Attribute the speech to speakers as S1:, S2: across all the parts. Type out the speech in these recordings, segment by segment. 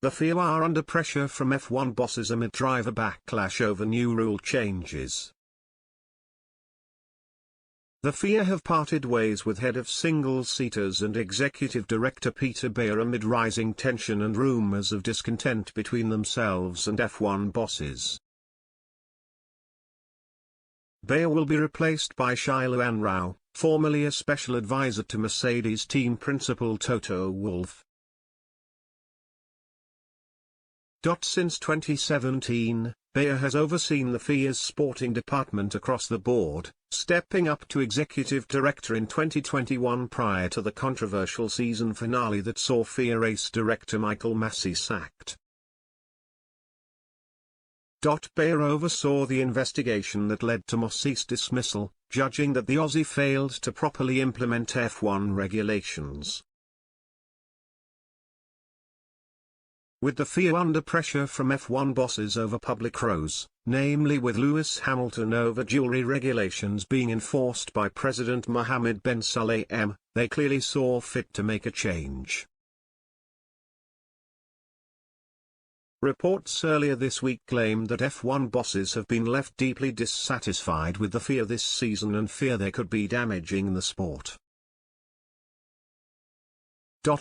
S1: The FIA are under pressure from F1 bosses amid driver backlash over new rule changes. The FIA have parted ways with head of single-seaters and executive director Peter Bayer amid rising tension and rumours of discontent between themselves and F1 bosses. Bayer will be replaced by Shiloan Rao, formerly a special advisor to Mercedes team principal Toto Wolff. Since 2017, Bayer has overseen the FIA's sporting department across the board, stepping up to executive director in 2021 prior to the controversial season finale that saw FIA race director Michael Massey sacked. Bayer oversaw the investigation that led to Massey's dismissal, judging that the Aussie failed to properly implement F1 regulations. With the FIA under pressure from F1 bosses over public rows, namely with Lewis Hamilton over jewellery regulations being enforced by President Mohammed bin Sulayem, they clearly saw fit to make a change. Reports earlier this week claimed that F1 bosses have been left deeply dissatisfied with the FIA this season and fear they could be damaging the sport.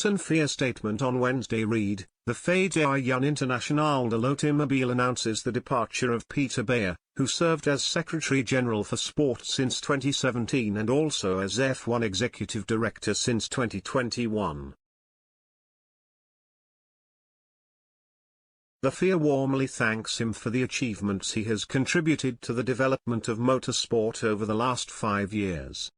S1: An FIA statement on Wednesday read, the Fédération Internationale de l'Automobile announces the departure of Peter Bayer, who served as Secretary-General for Sport since 2017 and also as F1 Executive Director since 2021. The FIA warmly thanks him for the achievements he has contributed to the development of motorsport over the last 5 years.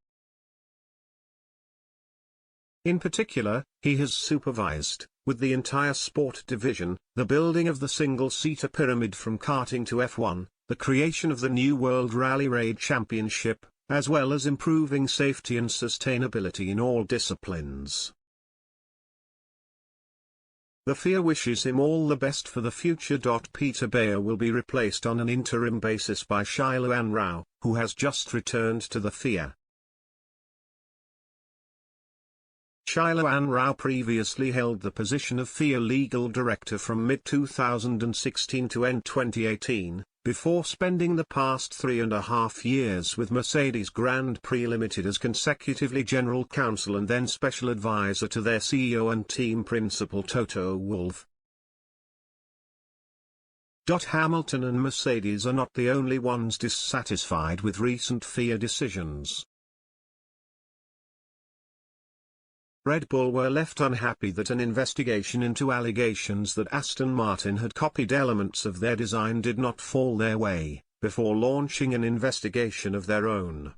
S1: In particular, he has supervised, with the entire sport division, the building of the single-seater pyramid from karting to F1, the creation of the new World Rally Raid Championship, as well as improving safety and sustainability in all disciplines. The FIA wishes him all the best for the future. Peter Bayer will be replaced on an interim basis by Shiloan Rao, who has just returned to the FIA. Shiloan Rao previously held the position of FIA Legal Director from mid-2016 to end 2018, before spending the past 3.5 years with Mercedes Grand Prix Limited as consecutively General Counsel and then Special Advisor to their CEO and team principal Toto Wolff. Hamilton and Mercedes are not the only ones dissatisfied with recent FIA decisions. Red Bull were left unhappy that an investigation into allegations that Aston Martin had copied elements of their design did not fall their way, before launching an investigation of their own.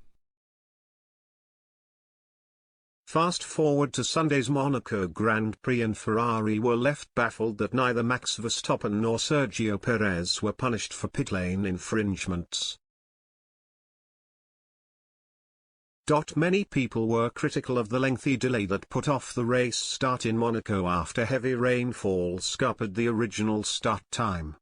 S1: Fast forward to Sunday's Monaco Grand Prix and Ferrari were left baffled that neither Max Verstappen nor Sergio Perez were punished for pit lane infringements. Many people were critical of the lengthy delay that put off the race start in Monaco after heavy rainfall scuppered the original start time.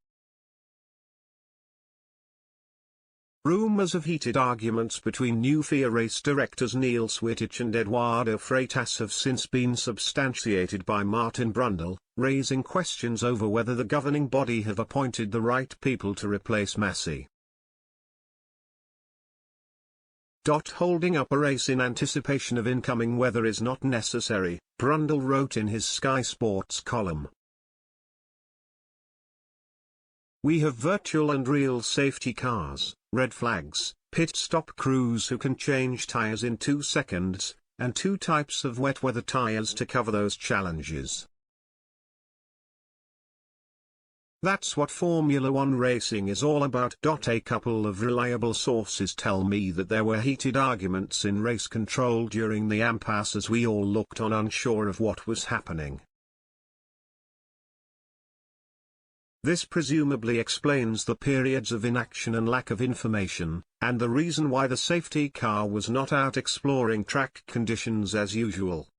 S1: Rumours of heated arguments between new FIA race directors Neil Swittich and Eduardo Freitas have since been substantiated by Martin Brundle, raising questions over whether the governing body have appointed the right people to replace Massey. Holding up a race in anticipation of incoming weather is not necessary, Brundle wrote in his Sky Sports column. We have virtual and real safety cars, red flags, pit stop crews who can change tires in 2 seconds, and 2 types of wet weather tires to cover those challenges. That's what Formula One racing is all about. A couple of reliable sources tell me that there were heated arguments in race control during the impasse as we all looked on unsure of what was happening. This presumably explains the periods of inaction and lack of information, and the reason why the safety car was not out exploring track conditions as usual.